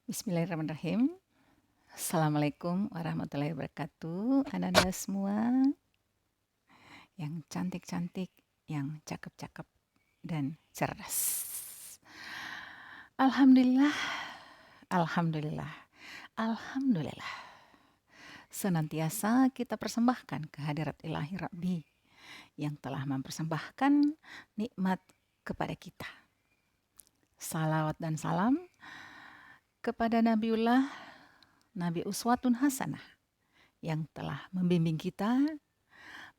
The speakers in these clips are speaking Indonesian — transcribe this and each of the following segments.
Bismillahirrahmanirrahim. Assalamualaikum warahmatullahi wabarakatuh. Ananda semua yang cantik-cantik, yang cakep-cakep, dan cerdas. Alhamdulillah, alhamdulillah, alhamdulillah. Senantiasa kita persembahkan kehadirat ilahi Rabbi yang telah mempersembahkan nikmat kepada kita. Salawat dan salam kepada Nabiullah, Nabi Uswatun Hasanah yang telah membimbing kita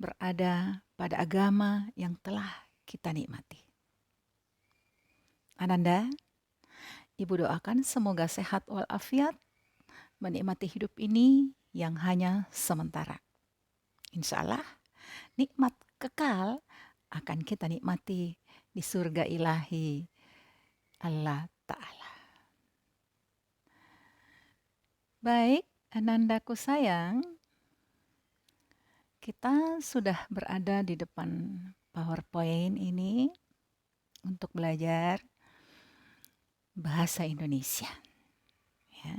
berada pada agama yang telah kita nikmati. Ananda, Ibu doakan semoga sehat walafiat menikmati hidup ini yang hanya sementara. Insya Allah, nikmat kekal akan kita nikmati di surga ilahi Allah Ta'ala. Baik, Anandaku sayang, kita sudah berada di depan PowerPoint ini untuk belajar bahasa Indonesia. Ya.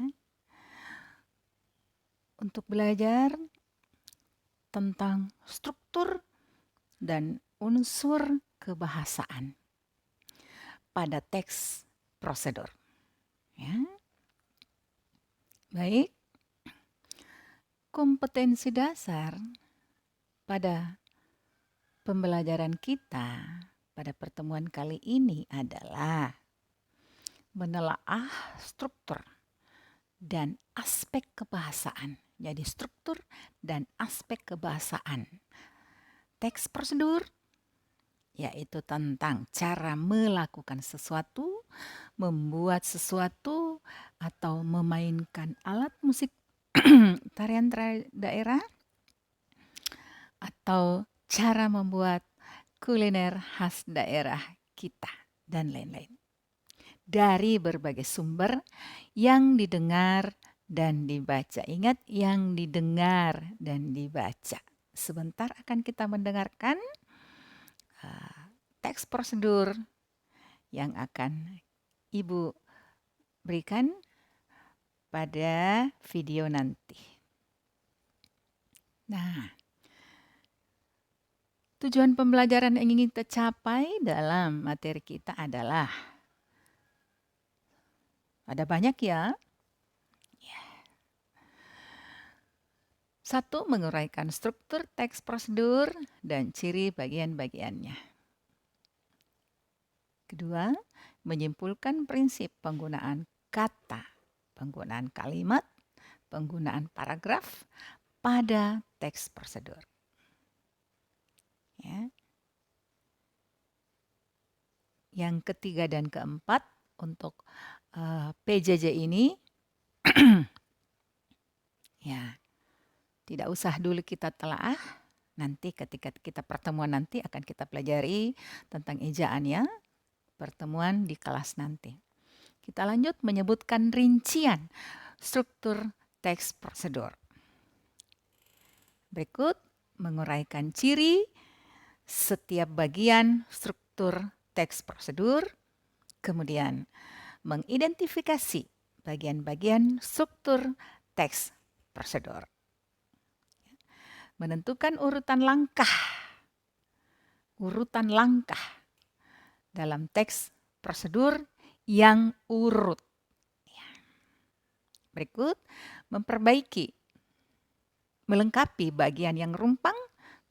Untuk belajar tentang struktur dan unsur kebahasaan pada teks prosedur. Ya. Baik, kompetensi dasar pada pembelajaran kita pada pertemuan kali ini adalah menelaah struktur dan aspek kebahasaan. Jadi struktur dan aspek kebahasaan. Teks prosedur yaitu tentang cara melakukan sesuatu, membuat sesuatu, atau memainkan alat musik tarian daerah, atau cara membuat kuliner khas daerah kita, dan lain-lain. Dari berbagai sumber yang didengar dan dibaca. Ingat, yang didengar dan dibaca. Sebentar akan kita mendengarkan teks prosedur yang akan Ibu berikan pada video nanti. Nah, tujuan pembelajaran yang ingin kita capai dalam materi kita adalah ada banyak ya. Satu, menguraikan struktur teks prosedur dan ciri bagian-bagiannya. Kedua, menyimpulkan prinsip penggunaan kata, penggunaan kalimat, penggunaan paragraf pada teks prosedur. Ya. Yang ketiga dan keempat untuk PJJ ini, ya, tidak usah dulu kita telaah. Nanti ketika kita pertemuan nanti akan kita pelajari tentang ejaannya, pertemuan di kelas nanti. Kita lanjut menyebutkan rincian struktur teks prosedur. Berikut menguraikan ciri setiap bagian struktur teks prosedur, kemudian mengidentifikasi bagian-bagian struktur teks prosedur. Menentukan urutan langkah dalam teks prosedur yang urut. Berikut, melengkapi bagian yang rumpang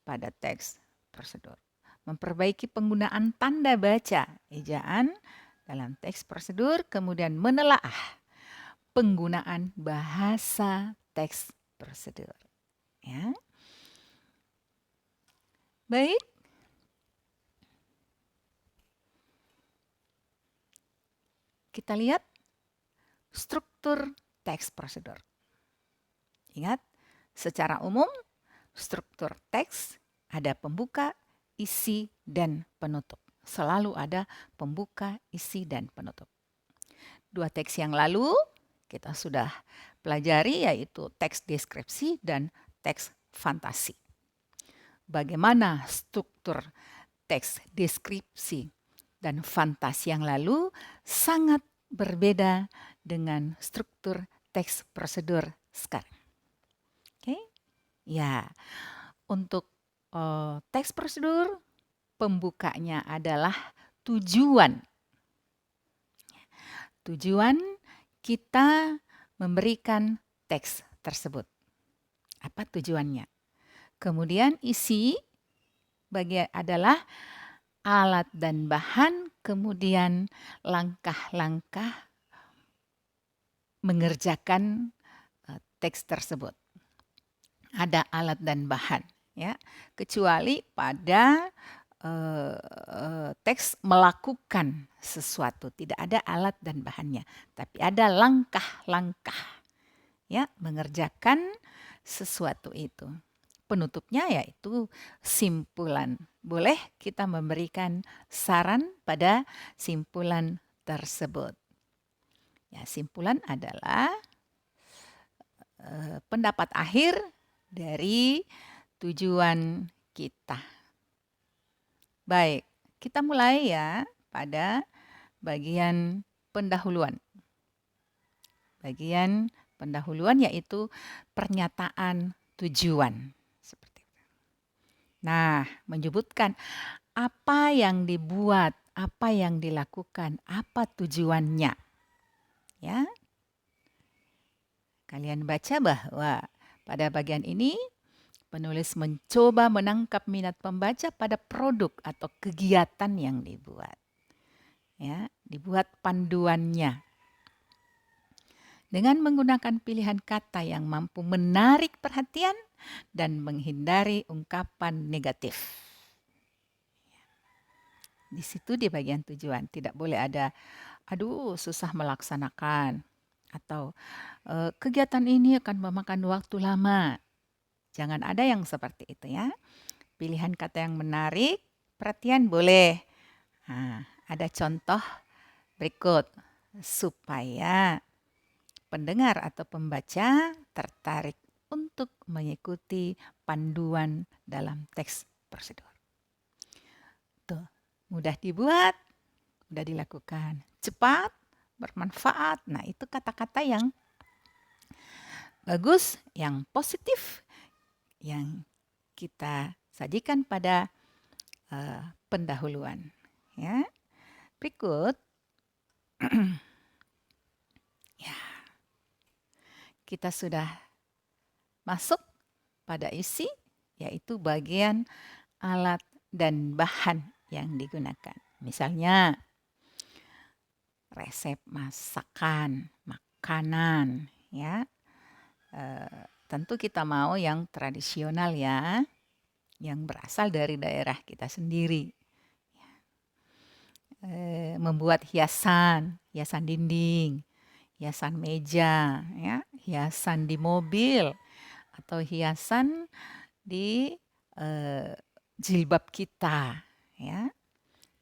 pada teks prosedur. Memperbaiki penggunaan tanda baca ejaan dalam teks prosedur, kemudian menelaah penggunaan bahasa teks prosedur. Ya. Baik. Kita lihat struktur teks prosedur. Ingat, secara umum struktur teks ada pembuka, isi, dan penutup. Selalu ada pembuka, isi, dan penutup. Dua teks yang lalu kita sudah pelajari, yaitu teks deskripsi dan teks fantasi. Bagaimana struktur teks deskripsi dan fantasi yang lalu sangat berbeda dengan struktur teks prosedur sekarang. Oke? Ya, untuk teks prosedur pembukanya adalah tujuan. Tujuan kita memberikan teks tersebut. Apa tujuannya? Kemudian isi bagian adalah alat dan bahan, kemudian langkah-langkah mengerjakan teks tersebut. Ada alat dan bahan, ya. Kecuali pada teks melakukan sesuatu, tidak ada alat dan bahannya, tapi ada langkah-langkah, ya, mengerjakan sesuatu itu. Penutupnya yaitu simpulan. Boleh kita memberikan saran pada simpulan tersebut. Ya, simpulan adalah pendapat akhir dari tujuan kita. Baik, kita mulai ya pada bagian pendahuluan. Bagian pendahuluan yaitu pernyataan tujuan. Seperti itu. Nah, menyebutkan apa yang dibuat, apa yang dilakukan, apa tujuannya. Ya. Kalian baca bahwa pada bagian ini penulis mencoba menangkap minat pembaca pada produk atau kegiatan yang dibuat. Ya, dibuat panduannya. Dengan menggunakan pilihan kata yang mampu menarik perhatian dan menghindari ungkapan negatif. Di situ di bagian tujuan tidak boleh ada aduh susah melaksanakan atau kegiatan ini akan memakan waktu lama. Jangan ada yang seperti itu ya. Pilihan kata yang menarik, perhatian boleh. Nah, ada contoh berikut supaya pendengar atau pembaca tertarik untuk mengikuti panduan dalam teks prosedur. Tuh, mudah dibuat, mudah dilakukan, cepat, bermanfaat. Nah, itu kata-kata yang bagus, yang positif, yang kita sajikan pada pendahuluan. Ya, berikut. Ya, kita sudah masuk pada isi, yaitu bagian alat dan bahan yang digunakan. Misalnya, resep masakan, makanan, ya. Tentu kita mau yang tradisional ya, yang berasal dari daerah kita sendiri. Membuat hiasan dinding, hiasan meja, ya, hiasan di mobil, atau hiasan di jilbab kita, ya.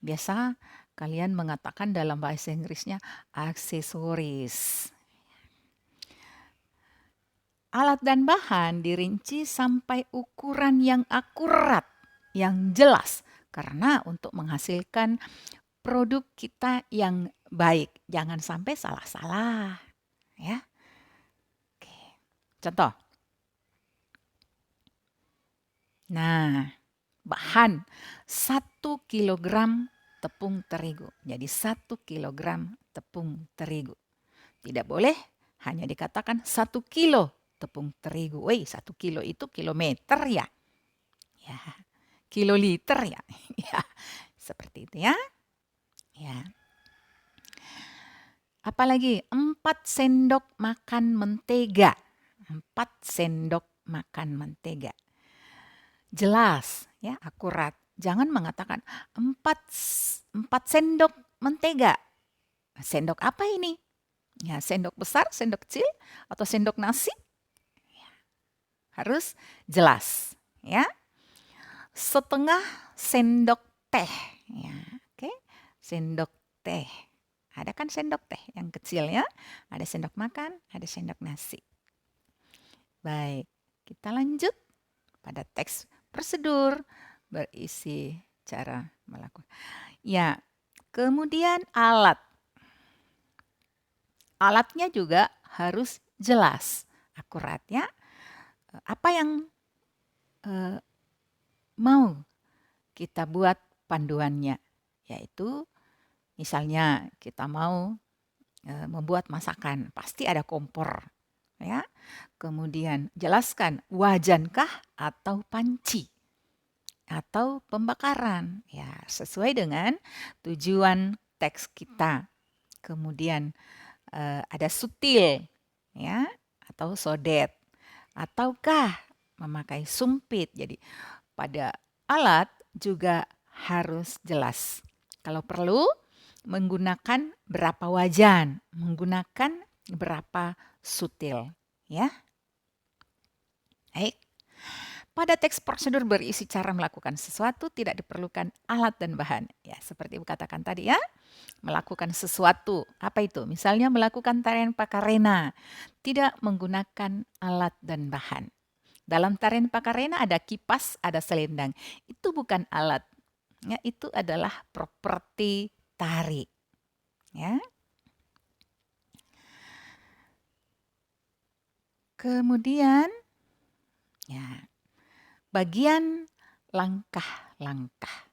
Biasa kalian mengatakan dalam bahasa Inggrisnya aksesoris. Alat dan bahan dirinci sampai ukuran yang akurat, yang jelas, karena untuk menghasilkan produk kita yang baik. Jangan sampai salah-salah. Ya. Oke. Contoh. Nah, bahan 1 kilogram tepung terigu. Jadi 1 kilogram tepung terigu. Tidak boleh hanya dikatakan 1 kilo tepung terigu. 1 kilo itu kilometer ya. Ya, kiloliter ya. Ya, seperti itu ya. Ya. Apalagi 4 sendok makan mentega. 4 sendok makan mentega. Jelas ya, akurat. Jangan mengatakan 4 sendok mentega. Sendok apa ini? Ya, sendok besar, sendok kecil, atau sendok nasi? Ya, harus jelas ya. Setengah sendok teh. Ya, oke. Sendok teh. Ada kan sendok teh yang kecil ya. Ada sendok makan, ada sendok nasi. Baik, kita lanjut pada teks prosedur berisi cara melakukan. Ya, kemudian alat. alatnya juga harus jelas, akurat ya. Apa yang mau kita buat panduannya, yaitu misalnya kita mau membuat masakan, pasti ada kompor ya. Kemudian jelaskan wajankah atau panci atau pembakaran ya, sesuai dengan tujuan teks kita. Kemudian ada sutil ya atau sodet, ataukah memakai sumpit. Jadi pada alat juga harus jelas. Kalau perlu menggunakan berapa wajan, menggunakan berapa sutil ya. Baik. Pada teks prosedur berisi cara melakukan sesuatu tidak diperlukan alat dan bahan. Ya, seperti Ibu katakan tadi ya, melakukan sesuatu. Apa itu? Misalnya melakukan tarian Pakarena, tidak menggunakan alat dan bahan. Dalam tarian Pakarena ada kipas, ada selendang. Itu bukan alat. Ya, itu adalah properti tari. Ya. Kemudian ya, bagian langkah-langkah.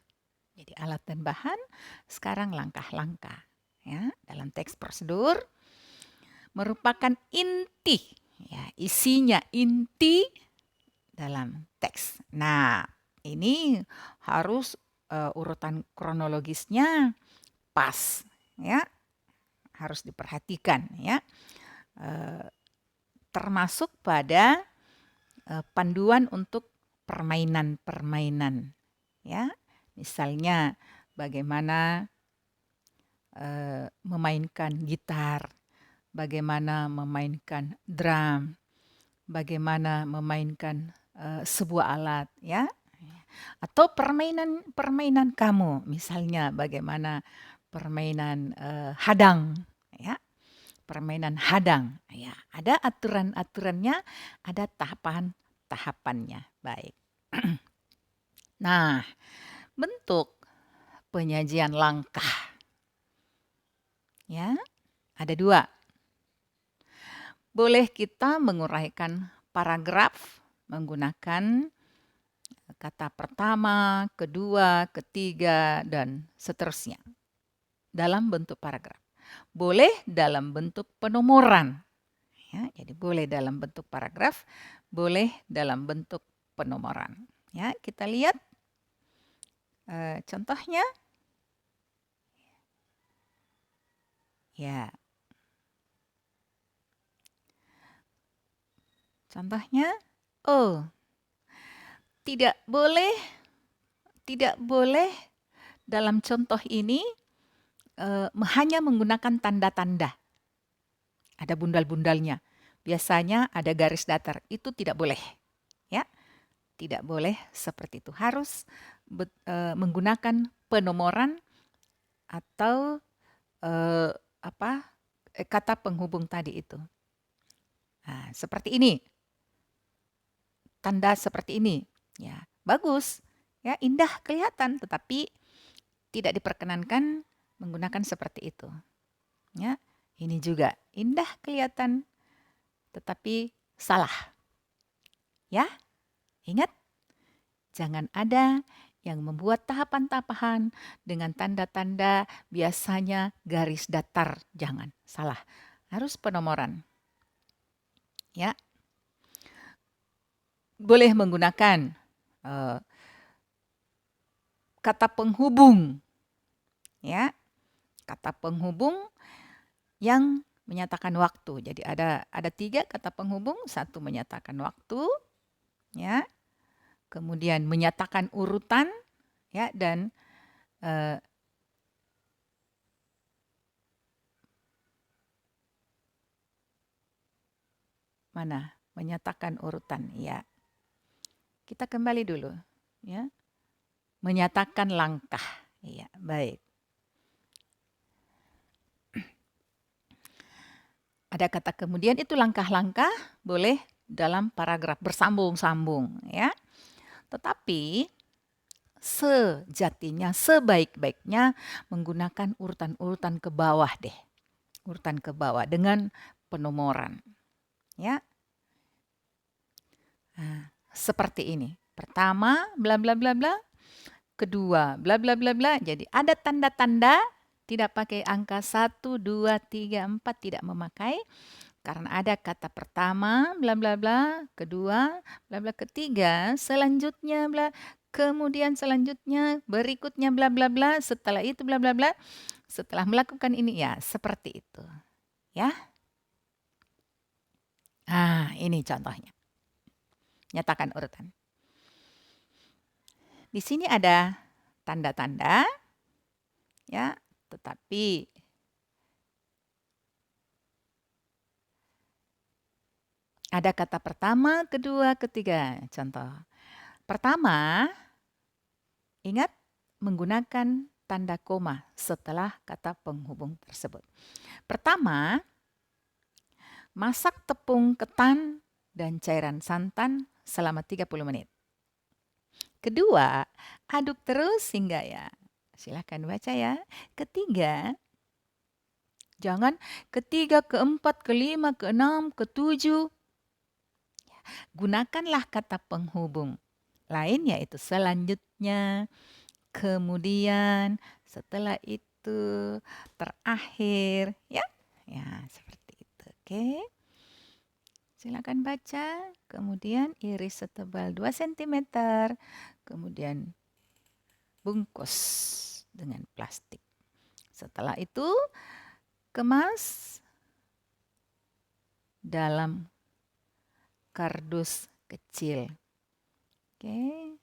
Jadi alat dan bahan, sekarang langkah-langkah. Ya, dalam teks prosedur merupakan inti, ya, isinya inti dalam teks. Nah, ini harus urutan kronologisnya pas, ya, harus diperhatikan, ya, termasuk pada panduan untuk permainan-permainan, ya, misalnya bagaimana memainkan gitar, bagaimana memainkan drum, bagaimana memainkan sebuah alat, ya, atau permainan kamu, misalnya bagaimana permainan hadang, ya, permainan hadang, ya, ada aturan-aturannya, ada tahapan-tahapannya, baik. Nah, bentuk penyajian langkah, ya, ada dua. Boleh kita menguraikan paragraf menggunakan kata pertama, kedua, ketiga, dan seterusnya dalam bentuk paragraf. Boleh dalam bentuk penomoran. Ya, jadi boleh dalam bentuk paragraf, boleh dalam bentuk penomoran. Ya, kita lihat contohnya. Ya. Contohnya, oh, tidak boleh dalam contoh ini hanya menggunakan tanda-tanda. Ada bundal-bundalnya. Biasanya ada garis datar. Itu tidak boleh. Ya. Tidak boleh seperti itu. Harus menggunakan penomoran atau kata penghubung tadi itu. Nah, seperti ini. Tanda seperti ini. Ya, bagus. Ya, indah kelihatan, tetapi tidak diperkenankan menggunakan seperti itu. Ya, ini juga indah kelihatan, tetapi salah. Ya, ingat, jangan ada yang membuat tahapan-tahapan dengan tanda-tanda biasanya garis datar. Jangan, salah. Harus penomoran. Ya, boleh menggunakan kata penghubung. Ya, kata penghubung yang menyatakan waktu. Jadi ada 3 kata penghubung, 1 menyatakan waktu, ya, kemudian menyatakan urutan, ya, dan mana menyatakan urutan, ya. Kita kembali dulu, ya, menyatakan langkah, ya, baik. Ada kata kemudian, itu langkah-langkah boleh dalam paragraf bersambung-sambung, ya. Tetapi sejatinya, sebaik-baiknya menggunakan urutan-urutan ke bawah deh. urutan ke bawah dengan penomoran. Ya. Nah, seperti ini. Pertama, bla bla bla bla. Kedua, bla bla bla bla. Jadi ada tanda-tanda tidak pakai angka 1, 2, 3, 4 tidak memakai. Karena ada kata pertama, bla bla bla, kedua, bla bla, ketiga, selanjutnya bla, kemudian selanjutnya, berikutnya bla bla bla, setelah itu bla bla bla. Setelah melakukan ini ya, seperti itu. Ya. Nah, ini contohnya. Nyatakan urutan. Di sini ada tanda-tanda ya, tetapi ada kata pertama, kedua, ketiga. Contoh. Pertama, ingat menggunakan tanda koma setelah kata penghubung tersebut. Pertama, masak tepung ketan dan cairan santan selama 30 menit. Kedua, aduk terus hingga ya. Silahkan baca ya. Ketiga, jangan ketiga, keempat, kelima, keenam, ketujuh. Gunakanlah kata penghubung lain yaitu selanjutnya, kemudian, setelah itu, terakhir, ya. Ya, seperti itu. Oke. Silakan baca. Kemudian iris setebal 2 cm, kemudian bungkus dengan plastik. Setelah itu kemas dalam kardus kecil. Oke.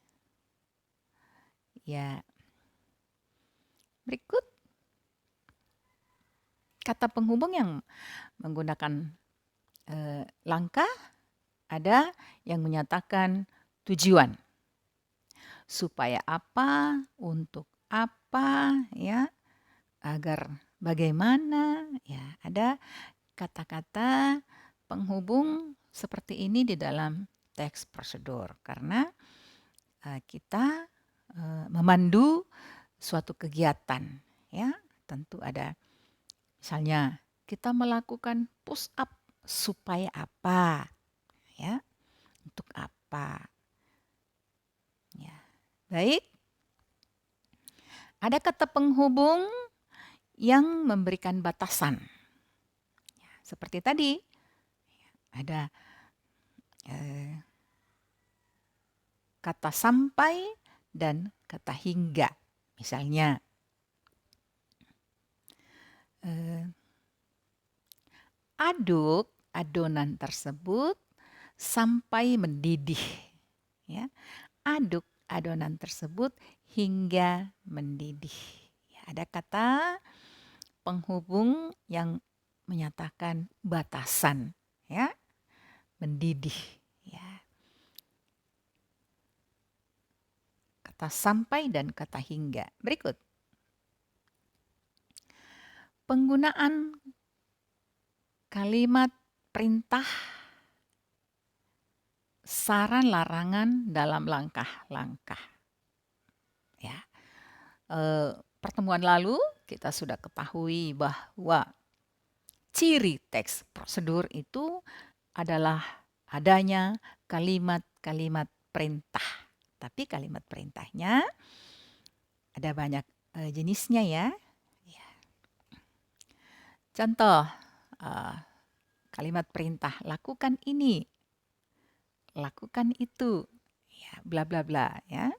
Ya. Berikut kata penghubung yang menggunakan langkah, ada yang menyatakan tujuan. Supaya apa, untuk apa, ya, agar bagaimana, ya, ada kata-kata penghubung seperti ini di dalam teks prosedur karena kita memandu suatu kegiatan, ya. Tentu ada misalnya kita melakukan push up supaya apa, ya, untuk apa, ya. Baik, ada kata penghubung yang memberikan batasan, ya, seperti tadi ada kata sampai dan kata hingga, misalnya aduk adonan tersebut sampai mendidih, ya. Aduk adonan tersebut hingga mendidih. Ya, ada kata penghubung yang menyatakan batasan, ya, mendidih, ya. Kata sampai dan kata hingga. Berikut. Penggunaan kalimat perintah, saran, larangan dalam langkah-langkah. Ya. Pertemuan lalu kita sudah ketahui bahwa ciri teks prosedur itu adalah adanya kalimat-kalimat perintah. Tapi kalimat perintahnya ada banyak jenisnya ya. Contoh kalimat perintah, lakukan ini, lakukan itu, ya, bla bla bla, ya.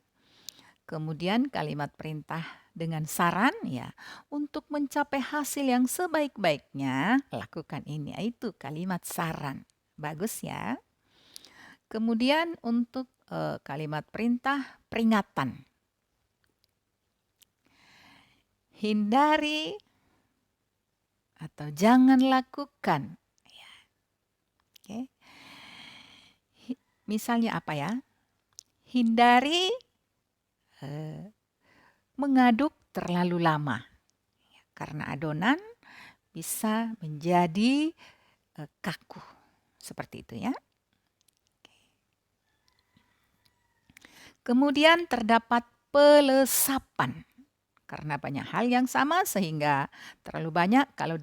Kemudian kalimat perintah dengan saran, ya, untuk mencapai hasil yang sebaik-baiknya, lakukan ini. Itu kalimat saran. Bagus ya. Kemudian untuk kalimat perintah peringatan. Hindari atau jangan lakukan. Ya. Oke. Misalnya apa ya? Hindari mengaduk terlalu lama. Karena adonan bisa menjadi kaku. Seperti itu ya. Kemudian terdapat pelesapan. Karena banyak hal yang sama sehingga terlalu banyak kalau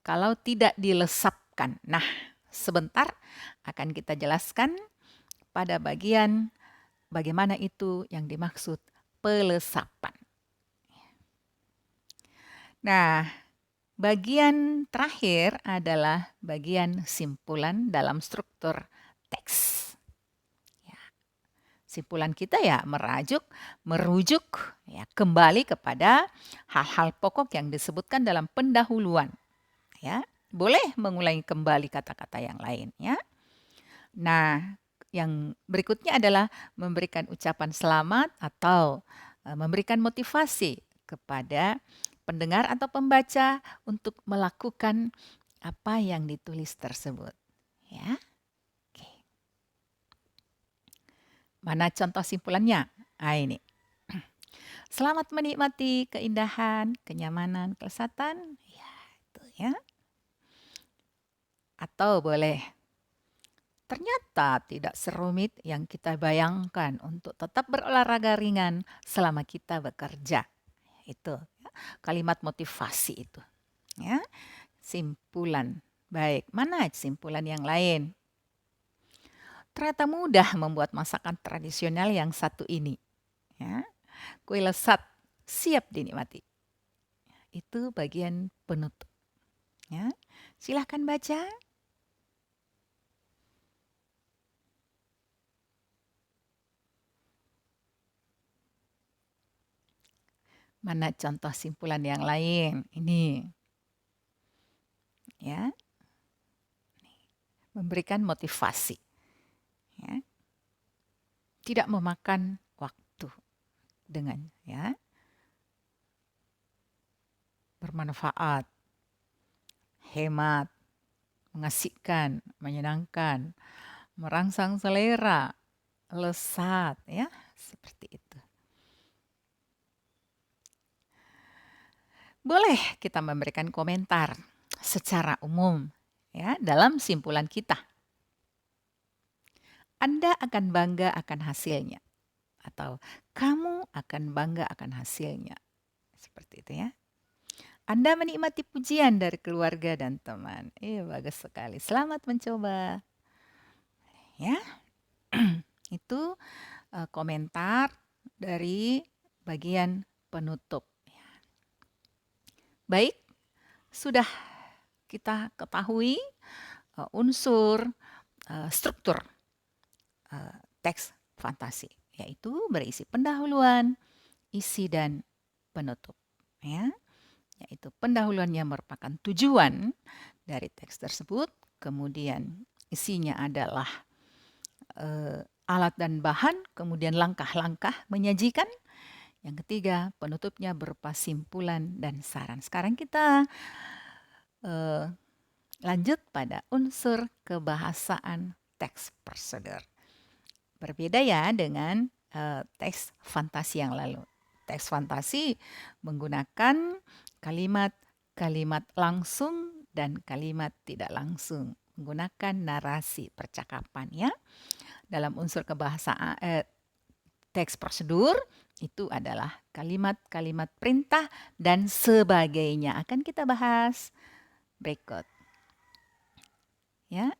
kalau tidak dilesapkan. Nah, sebentar akan kita jelaskan pada bagian bagaimana itu yang dimaksud pelesapan. Nah, bagian terakhir adalah bagian simpulan dalam struktur teks. Ya, simpulan kita ya merujuk ya kembali kepada hal-hal pokok yang disebutkan dalam pendahuluan. Ya, boleh mengulangi kembali kata-kata yang lain ya. Nah, yang berikutnya adalah memberikan ucapan selamat atau memberikan motivasi kepada pendengar atau pembaca untuk melakukan apa yang ditulis tersebut. Ya, oke. Mana contoh simpulannya? Nah, ini. Selamat menikmati keindahan, kenyamanan, kelezatan. Ya, itu ya. Atau boleh, ternyata tidak serumit yang kita bayangkan untuk tetap berolahraga ringan selama kita bekerja. Itu ya, kalimat motivasi itu. Ya, simpulan. Baik, mana simpulan yang lain? Ternyata mudah membuat masakan tradisional yang satu ini. Ya, kue lesat siap dinikmati. Itu bagian penutup. Ya, silahkan baca. Mana contoh simpulan yang lain? Ini. Ya. Memberikan motivasi. Ya. Tidak memakan waktu dengan ya. Bermanfaat, hemat, mengasihkan, menyenangkan, merangsang selera, lesat ya, seperti itu. Boleh kita memberikan komentar secara umum ya dalam simpulan kita. Anda akan bangga akan hasilnya atau kamu akan bangga akan hasilnya. Seperti itu ya. Anda menikmati pujian dari keluarga dan teman. Bagus sekali. Selamat mencoba. Ya. Itu komentar dari bagian penutup. Baik, sudah kita ketahui unsur struktur teks fantasi, yaitu berisi pendahuluan, isi, dan penutup. Ya, yaitu pendahuluannya merupakan tujuan dari teks tersebut, kemudian isinya adalah alat dan bahan, kemudian langkah-langkah menyajikan. Yang ketiga, penutupnya berupa simpulan dan saran. Sekarang kita lanjut pada unsur kebahasaan teks prosedur. Berbeda ya dengan teks fantasi yang lalu. Teks fantasi menggunakan kalimat-kalimat langsung dan kalimat tidak langsung. Menggunakan narasi percakapan ya. Dalam unsur kebahasaan teks prosedur itu adalah kalimat-kalimat perintah dan sebagainya. Akan kita bahas berikut. Ya.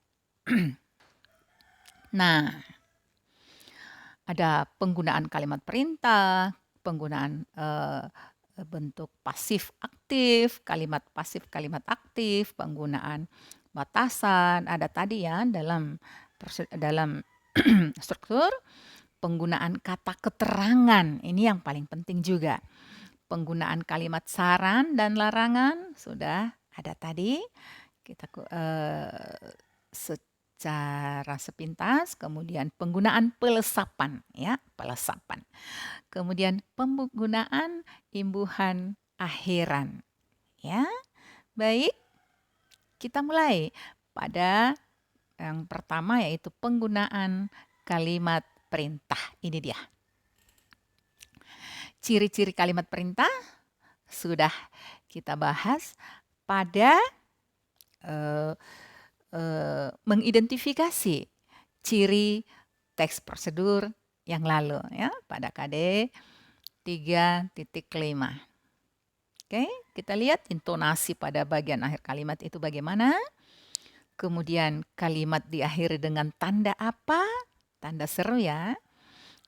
Nah, ada penggunaan kalimat perintah, penggunaan bentuk pasif aktif, kalimat pasif, kalimat aktif, penggunaan batasan. Ada tadi ya dalam struktur penggunaan kata keterangan. Ini yang paling penting juga. Penggunaan kalimat saran dan larangan sudah ada tadi. Kita secara sepintas, kemudian penggunaan pelesapan ya, pelesapan. Kemudian penggunaan imbuhan akhiran. Ya. Baik. Kita mulai pada yang pertama yaitu penggunaan kalimat perintah. Ini dia. Ciri-ciri kalimat perintah sudah kita bahas pada mengidentifikasi ciri teks prosedur yang lalu ya pada KD 3.5. Oke, kita lihat intonasi pada bagian akhir kalimat itu bagaimana. Kemudian kalimat diakhiri dengan tanda apa? Tanda seru ya.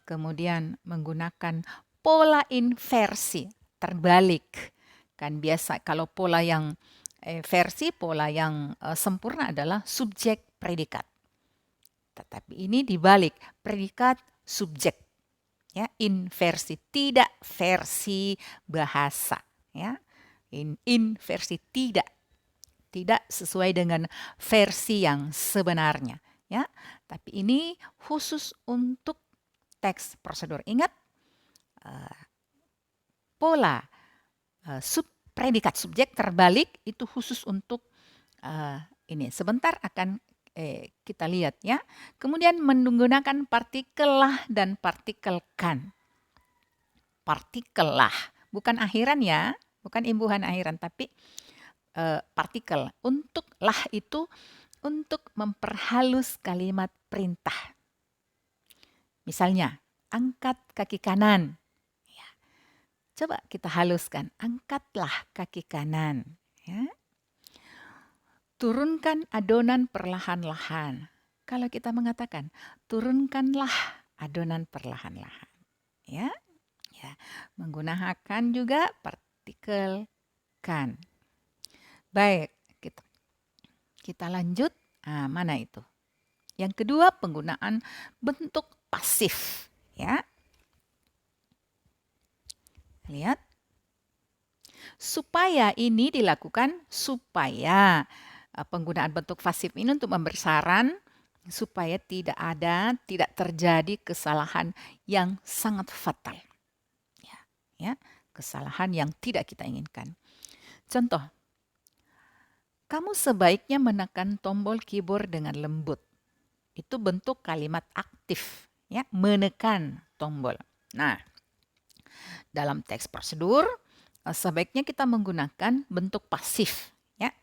Kemudian menggunakan pola inversi, terbalik. Kan biasa kalau pola yang pola yang sempurna adalah subjek predikat. Tetapi ini dibalik, predikat subjek. Ya, inversi, tidak versi bahasa, ya. Inversi tidak sesuai dengan versi yang sebenarnya, ya. Tapi ini khusus untuk teks prosedur. Ingat, pola predikat subjek terbalik itu khusus untuk ini. Sebentar akan kita lihat ya. Kemudian menggunakan partikel lah dan partikel kan. Partikel lah, bukan akhiran ya, bukan imbuhan akhiran, tapi partikel. Untuk lah itu untuk memperhalus kalimat perintah. Misalnya, angkat kaki kanan. Ya. Coba kita haluskan, angkatlah kaki kanan. Ya. Turunkan adonan perlahan-lahan. Kalau kita mengatakan, turunkanlah adonan perlahan-lahan. Ya. Ya. Menggunakan juga partikel kan. Baik, kita lanjut. Mana itu? Yang kedua, penggunaan bentuk pasif. Ya. Lihat. Supaya ini dilakukan, supaya penggunaan bentuk pasif ini untuk memberi saran supaya tidak terjadi kesalahan yang sangat fatal. Ya, kesalahan yang tidak kita inginkan. Contoh, kamu sebaiknya menekan tombol keyboard dengan lembut. Itu bentuk kalimat aktif, ya, menekan tombol. Nah, dalam teks prosedur sebaiknya kita menggunakan bentuk pasif, ya.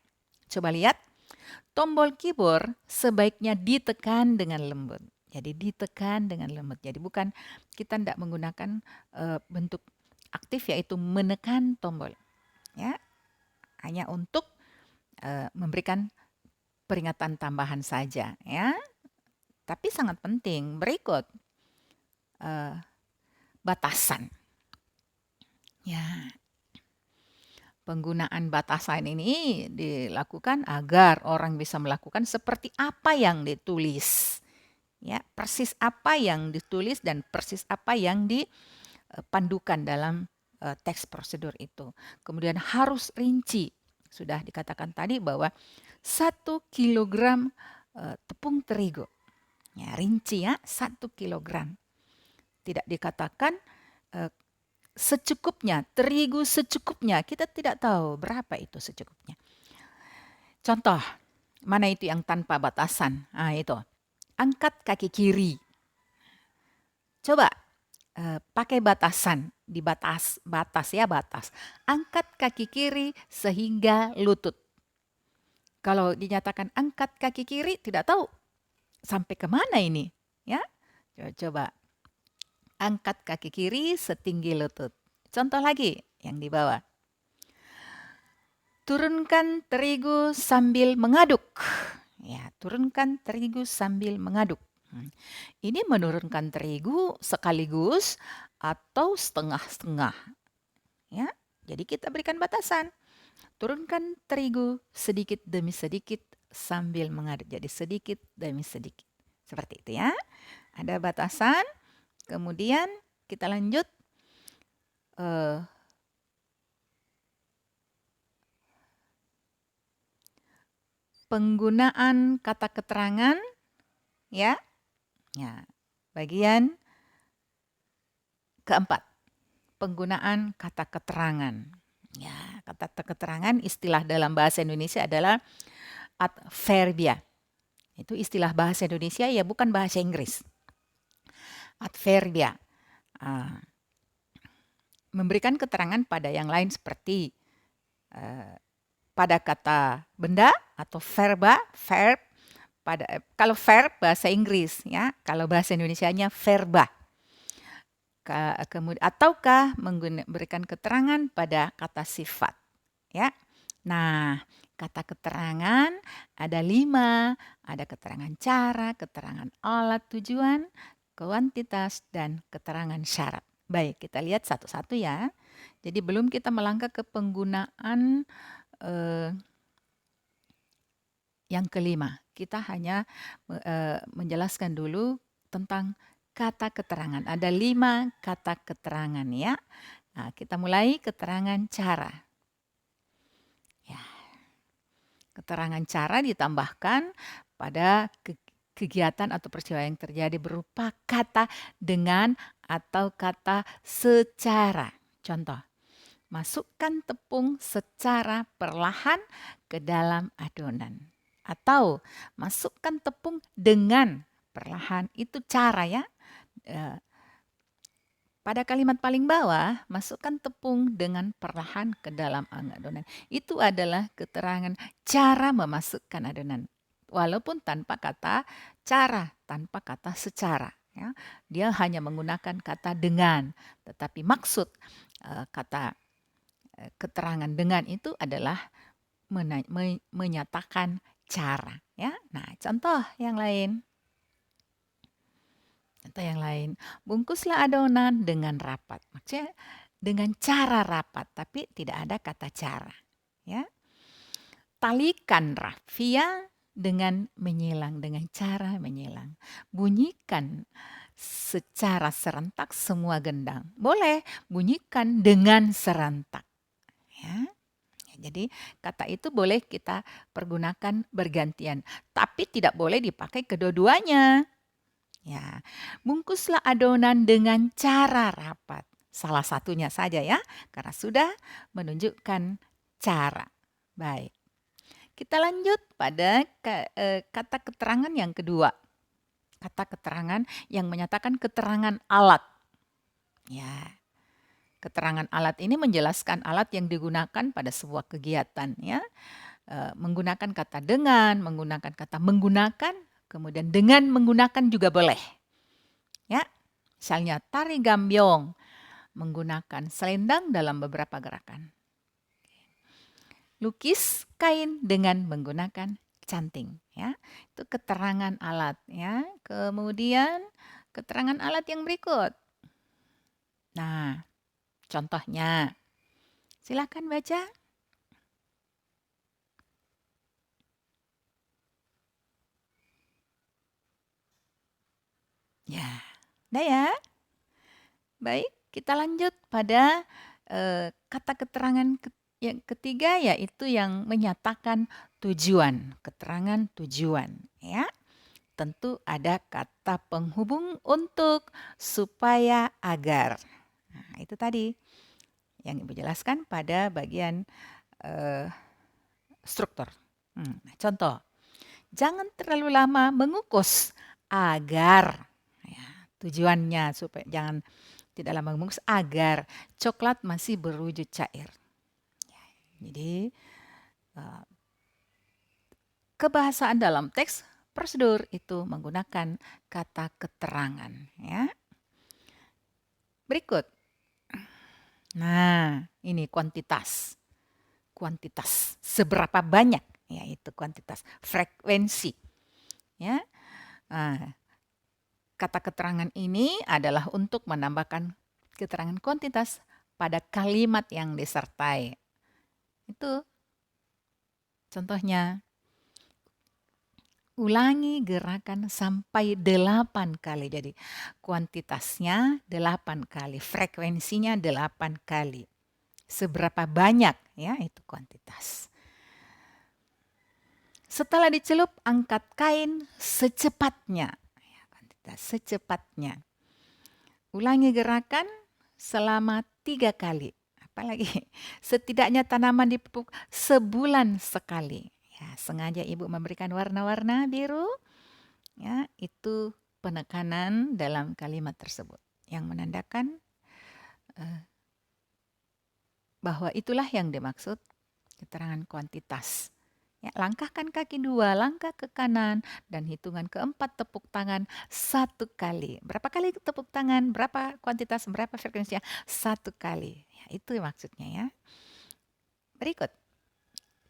Coba lihat, tombol keyboard sebaiknya ditekan dengan lembut. Jadi ditekan dengan lembut. Jadi bukan, kita tidak menggunakan bentuk aktif yaitu menekan tombol, ya. Hanya untuk memberikan peringatan tambahan saja, ya. Tapi sangat penting berikut batasan. Ya. Penggunaan batasan ini dilakukan agar orang bisa melakukan seperti apa yang ditulis. Ya, persis apa yang ditulis dan persis apa yang dipandukan dalam teks prosedur itu. Kemudian harus rinci. Sudah dikatakan tadi bahwa 1 kilogram tepung terigu. Ya, rinci ya, 1 kilogram. Tidak dikatakan secukupnya, terigu secukupnya. Kita tidak tahu berapa itu secukupnya. Contoh, mana itu yang tanpa batasan? Itu. Angkat kaki kiri. Coba pakai batasan, batas. Angkat kaki kiri sehingga lutut. Kalau dinyatakan angkat kaki kiri, tidak tahu sampai kemana ini. Ya, coba. Angkat kaki kiri setinggi lutut. Contoh lagi yang di bawah. Turunkan terigu sambil mengaduk. Ya, turunkan terigu sambil mengaduk. Ini menurunkan terigu sekaligus atau setengah-setengah. Ya, jadi kita berikan batasan. Turunkan terigu sedikit demi sedikit sambil mengaduk. Jadi sedikit demi sedikit. Seperti itu ya. Ada batasan. Kemudian kita lanjut. Penggunaan kata keterangan, ya. Ya, bagian keempat. Penggunaan kata keterangan. Ya, kata keterangan istilah dalam bahasa Indonesia adalah adverbia. Itu istilah bahasa Indonesia ya, bukan bahasa Inggris. Adverbia. Memberikan keterangan pada yang lain seperti pada kata benda atau verb. Kalau verb bahasa Inggris ya, kalau bahasa Indonesianya verba. Kemudian ataukah memberikan keterangan pada kata sifat. ya. Nah, kata keterangan ada 5, ada keterangan cara, keterangan alat tujuan, kuantitas, dan keterangan syarat. Baik, kita lihat satu-satu ya. Jadi belum kita melangkah ke penggunaan yang kelima. Kita hanya menjelaskan dulu tentang kata keterangan. Ada 5 kata keterangan ya. Nah, kita mulai keterangan cara. Ya, keterangan cara ditambahkan pada kegiatan atau peristiwa yang terjadi berupa kata dengan atau kata secara. Contoh, masukkan tepung secara perlahan ke dalam adonan. Atau masukkan tepung dengan perlahan. Itu cara ya. Pada kalimat paling bawah, masukkan tepung dengan perlahan ke dalam adonan. Itu adalah keterangan cara memasukkan adonan. Walaupun tanpa kata cara, tanpa kata secara. Ya. Dia hanya menggunakan kata dengan. Tetapi maksud kata keterangan dengan itu adalah menyatakan cara. Ya. Nah, contoh yang lain. Contoh yang lain, bungkuslah adonan dengan rapat. Maksudnya dengan cara rapat, tapi tidak ada kata cara. Ya. Talikan rafia dengan menyilang, dengan cara menyilang. Bunyikan secara serentak semua gendang. Boleh bunyikan dengan serentak. Ya. Jadi kata itu boleh kita pergunakan bergantian, tapi tidak boleh dipakai kedua-duanya. Ya, bungkuslah adonan dengan cara rapat. Salah satunya saja ya, karena sudah menunjukkan cara. Baik, kita lanjut pada kata keterangan yang kedua. Kata keterangan yang menyatakan keterangan alat. Ya, keterangan alat ini menjelaskan alat yang digunakan pada sebuah kegiatan. Ya, menggunakan kata dengan, menggunakan kata menggunakan, kemudian dengan menggunakan juga boleh. Ya, misalnya tari gambyong menggunakan selendang dalam beberapa gerakan. Lukis kain dengan menggunakan canting, ya. Itu keterangan alat, ya. Kemudian keterangan alat yang berikut. Nah, contohnya. Silakan baca. Ya, udah ya. Baik, kita lanjut pada kata keterangan yang ketiga, yaitu yang menyatakan tujuan, keterangan tujuan. Ya, tentu ada kata penghubung untuk, supaya, agar. Nah, itu tadi yang Ibu jelaskan pada bagian struktur. Nah, contoh, jangan terlalu lama mengukus agar. Ya, tujuannya supaya jangan tidak lama mengukus agar coklat masih berwujud cair. Ya, jadi kebahasaan dalam teks prosedur itu menggunakan kata keterangan. Ya. Berikut. Nah, ini kuantitas. Kuantitas. Seberapa banyak? Yaitu kuantitas. Frekuensi. Ya. Nah, kata keterangan ini adalah untuk menambahkan keterangan kuantitas pada kalimat yang disertai. Itu contohnya. Ulangi gerakan sampai 8 kali. Jadi kuantitasnya 8 kali, frekuensinya 8 kali. Seberapa banyak ya itu kuantitas. Setelah dicelup, angkat kain secepatnya. Ya, kuantitas secepatnya. Ulangi gerakan selama 3 kali. Apalagi setidaknya tanaman dipupuk sebulan sekali. Ya, sengaja Ibu memberikan warna-warna biru. Ya, itu penekanan dalam kalimat tersebut yang menandakan bahwa itulah yang dimaksud keterangan kuantitas. Ya, langkahkan kaki 2, langkah ke kanan, dan hitungan keempat tepuk tangan 1 kali. Berapa kali tepuk tangan? Berapa kuantitas? Berapa frekuensinya? 1 kali. Ya, itu maksudnya ya. Berikut.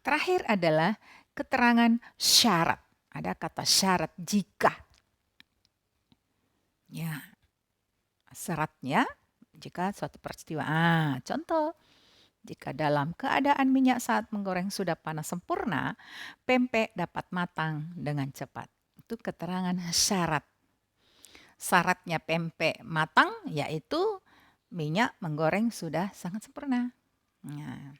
Terakhir adalah keterangan syarat. Ada kata syarat jika. Ya, syaratnya jika suatu peristiwa. Contoh, jika dalam keadaan minyak saat menggoreng sudah panas sempurna, pempek dapat matang dengan cepat. Itu keterangan syarat. Syaratnya pempek matang yaitu minyak menggoreng sudah sangat sempurna. Nah,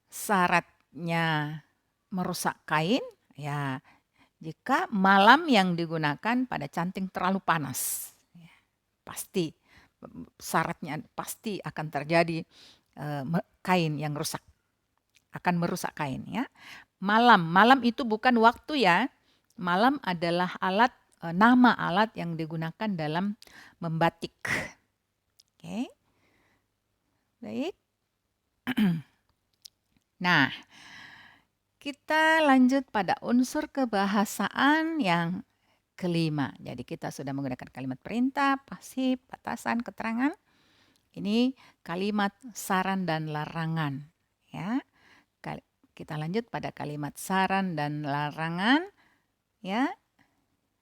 syaratnya merusak kain, ya jika malam yang digunakan pada canting terlalu panas. Ya, pasti syaratnya pasti akan terjadi kain yang rusak. Akan merusak kain ya. Malam itu bukan waktu ya. Malam adalah nama alat yang digunakan dalam membatik. Oke. Baik. Nah, kita lanjut pada unsur kebahasaan yang kelima. Jadi kita sudah menggunakan kalimat perintah, pasif, batasan, keterangan. Ini kalimat saran dan larangan. Ya. Kita lanjut pada kalimat saran dan larangan. Ya.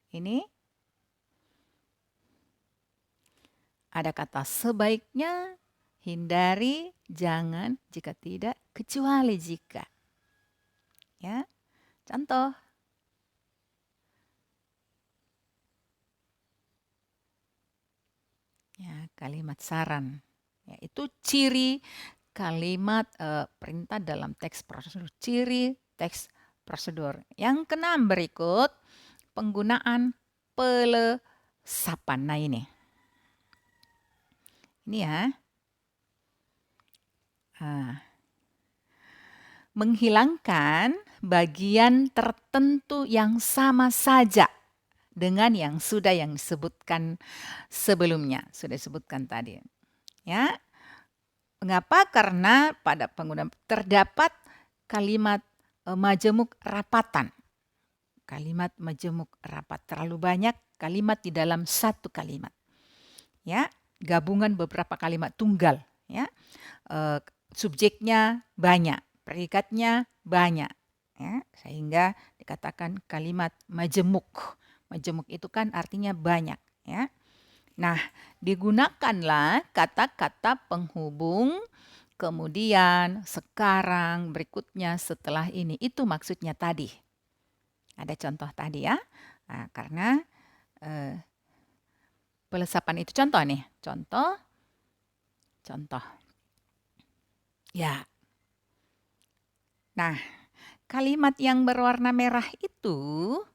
Ini ada kata sebaiknya, hindari, jangan, jika tidak, kecuali jika. Ya. Contoh. Ya, kalimat saran. Ya, itu ciri kalimat perintah dalam teks prosedur. Ciri teks prosedur. Yang keenam berikut penggunaan pelesapan. Nah ini. Ini ya. Menghilangkan bagian tertentu yang sama saja dengan yang sudah disebutkan sebelumnya. Sudah disebutkan tadi. Ya. Mengapa? Karena pada penggunaan terdapat kalimat majemuk rapatan. Kalimat majemuk rapat. Terlalu banyak kalimat di dalam satu kalimat. Ya, gabungan beberapa kalimat tunggal. Ya, subjeknya banyak, predikatnya banyak. Ya, sehingga dikatakan kalimat majemuk. Majemuk itu kan artinya banyak. Ya. Nah, digunakanlah kata-kata penghubung, kemudian, sekarang, berikutnya, setelah ini. Itu maksudnya tadi. Ada contoh tadi ya. Nah, karena pelesapan itu contoh nih. Contoh. Ya. Nah, kalimat yang berwarna merah itu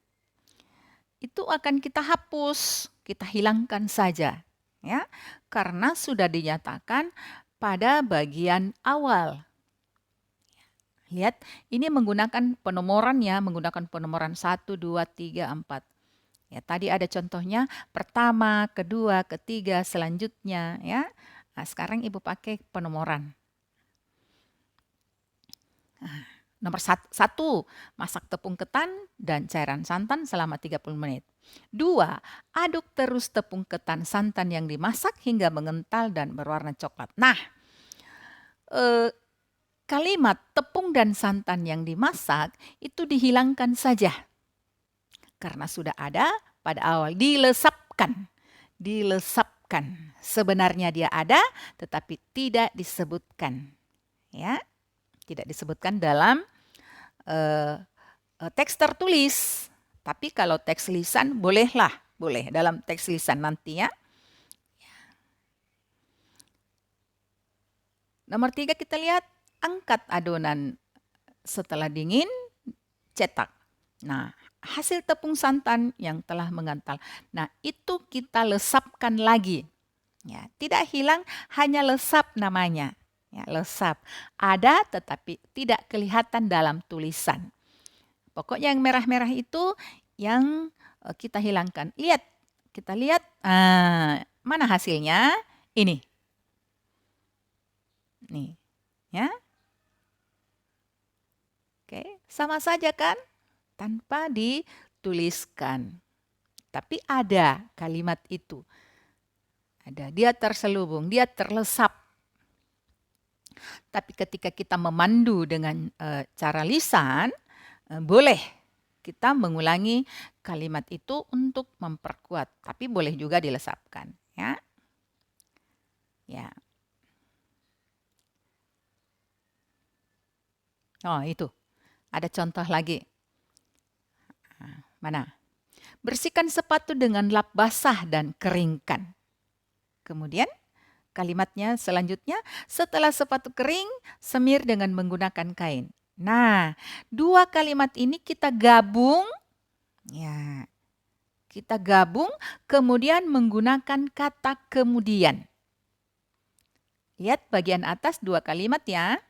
akan kita hapus, kita hilangkan saja. Ya, karena sudah dinyatakan pada bagian awal. Lihat, ini menggunakan penomoran ya, menggunakan penomoran 1, 2, 3, 4. Ya, tadi ada contohnya pertama, kedua, ketiga, selanjutnya ya. Nah, sekarang Ibu pakai penomoran. Nomor 1, masak tepung ketan dan cairan santan selama 30 menit. 2, aduk terus tepung ketan santan yang dimasak hingga mengental dan berwarna coklat. Nah, kalimat tepung dan santan yang dimasak itu dihilangkan saja. Karena sudah ada pada awal, dilesapkan. Dilesapkan. Sebenarnya dia ada tetapi tidak disebutkan. Ya, tidak disebutkan dalam teks tertulis. Tapi kalau teks lisan bolehlah, boleh dalam teks lisan nanti ya. Nomor 3 kita lihat angkat adonan setelah dingin, cetak. Nah, hasil tepung santan yang telah mengental. Nah, itu kita lesapkan lagi. Ya, tidak hilang, hanya lesap namanya. Ya, lesap. Ada tetapi tidak kelihatan dalam tulisan. Pokoknya yang merah-merah itu yang kita hilangkan. Lihat, kita lihat mana hasilnya? Ini. Nih, ya. Oke, sama saja kan? Tanpa dituliskan. Tapi ada kalimat itu. Ada, dia terselubung, dia terlesap. Tapi ketika kita memandu dengan cara lisan, boleh kita mengulangi kalimat itu untuk memperkuat, tapi boleh juga dilesapkan, ya. Ya. Oh, itu. Ada contoh lagi. Mana? Bersihkan sepatu dengan lap basah dan keringkan. Kemudian kalimatnya selanjutnya, setelah sepatu kering, semir dengan menggunakan kain. Nah, dua kalimat ini kita gabung, ya. Kita gabung kemudian menggunakan kata kemudian. Lihat bagian atas dua kalimat ya.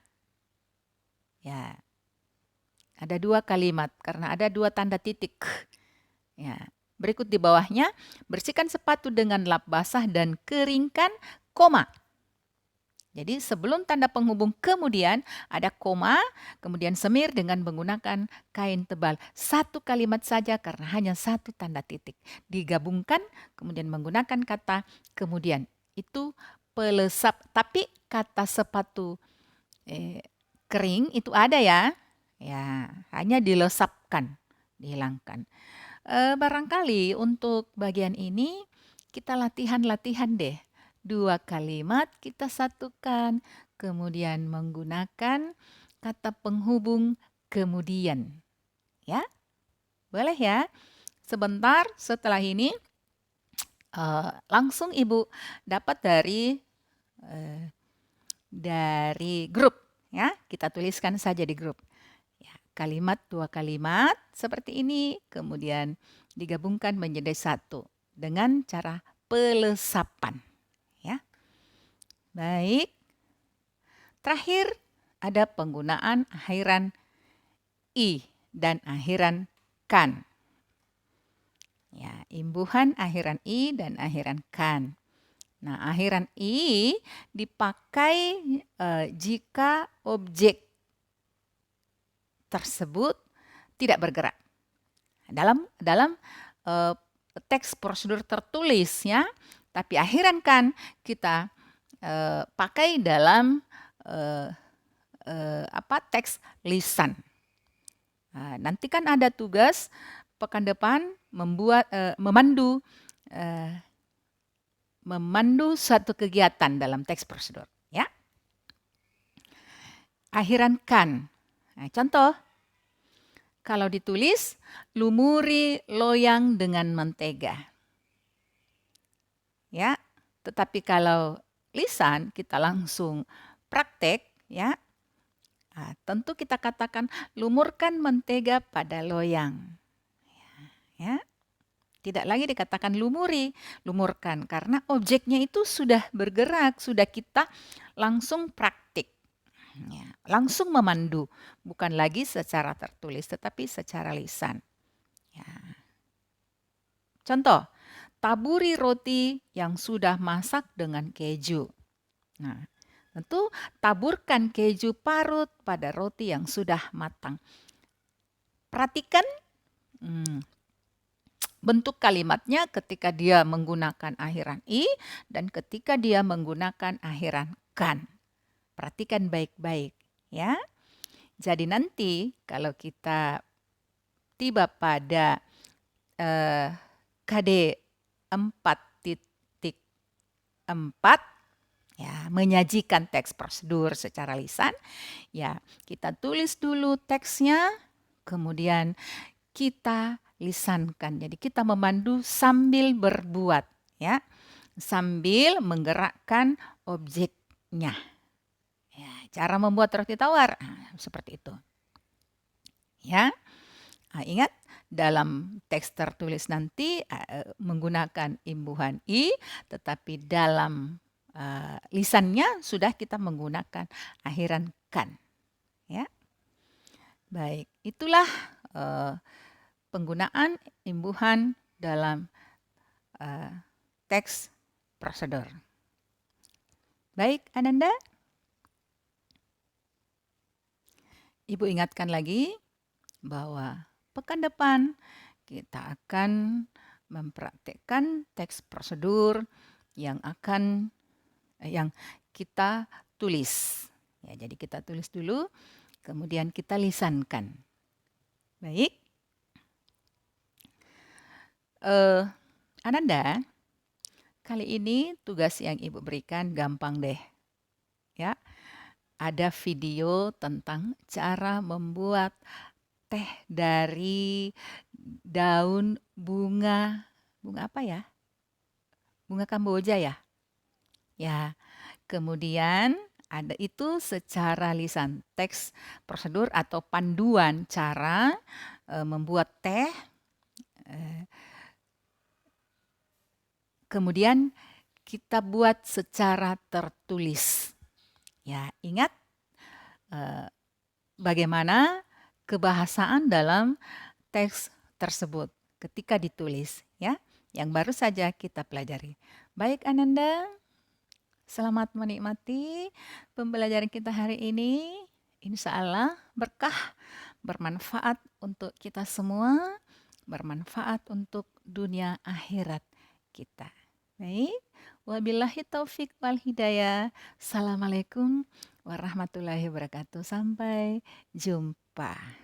Ya. Ada dua kalimat karena ada dua tanda titik. Ya. Berikut di bawahnya, bersihkan sepatu dengan lap basah dan keringkan, koma. Jadi sebelum tanda penghubung kemudian ada koma, kemudian semir dengan menggunakan kain tebal. Satu kalimat saja karena hanya satu tanda titik. Digabungkan kemudian menggunakan kata kemudian. Itu pelesap. Tapi kata sepatu kering itu ada ya. Ya, hanya dilesapkan, dihilangkan. Barangkali untuk bagian ini kita latihan-latihan deh. Dua kalimat kita satukan, kemudian menggunakan kata penghubung kemudian. Ya, boleh ya. Sebentar setelah ini langsung Ibu dapat dari grup. Ya, kita tuliskan saja di grup. Ya, kalimat dua kalimat seperti ini, kemudian digabungkan menjadi satu dengan cara pelesapan. Ya. Baik. Terakhir ada penggunaan akhiran i dan akhiran kan. Ya, imbuhan akhiran i dan akhiran kan. Nah, akhiran i dipakai jika objek tersebut tidak bergerak. Dalam teks prosedur tertulis ya, tapi akhiran kan kita pakai dalam teks lisan. Nah, nanti kan ada tugas pekan depan memandu suatu kegiatan dalam teks prosedur. Ya, akhiran kan. Nah, contoh, kalau ditulis lumuri loyang dengan mentega. Ya, tetapi kalau lisan kita langsung praktek ya. Nah, tentu kita katakan lumurkan mentega pada loyang. Ya. Tidak lagi dikatakan lumuri, lumurkan karena objeknya itu sudah bergerak, sudah kita langsung praktik. Ya, langsung memandu, bukan lagi secara tertulis tetapi secara lisan. Ya. Contoh, taburi roti yang sudah masak dengan keju. Nah, tentu taburkan keju parut pada roti yang sudah matang. Perhatikan bentuk kalimatnya ketika dia menggunakan akhiran i dan ketika dia menggunakan akhiran kan. Perhatikan baik-baik ya. Jadi nanti kalau kita tiba pada KD 4.4 ya, menyajikan teks prosedur secara lisan, ya kita tulis dulu teksnya, kemudian kita lisankan. Jadi kita memandu sambil berbuat, ya, sambil menggerakkan objeknya. Ya, cara membuat roti tawar seperti itu. Ya, ingat dalam teks tertulis nanti menggunakan imbuhan i, tetapi dalam lisannya sudah kita menggunakan akhiran kan. Ya, baik, itulah penggunaan imbuhan dalam teks prosedur. Baik, Ananda. Ibu ingatkan lagi bahwa pekan depan kita akan mempraktekkan teks prosedur yang kita tulis, Ya, jadi kita tulis dulu, kemudian kita lisankan. Baik, Ananda, kali ini tugas yang Ibu berikan gampang deh. Ya, ada video tentang cara membuat teh dari daun bunga apa ya? Bunga Kamboja ya? Ya, kemudian ada itu secara lisan teks prosedur atau panduan cara membuat teh. Kemudian kita buat secara tertulis. Ya, ingat bagaimana kebahasaan dalam teks tersebut ketika ditulis, ya, yang baru saja kita pelajari. Baik Ananda, selamat menikmati pembelajaran kita hari ini. Insya Allah berkah, bermanfaat untuk kita semua, bermanfaat untuk dunia akhirat kita. Baik, wabillahi taufik wal hidayah. Assalamualaikum warahmatullahi wabarakatuh. Sampai jumpa.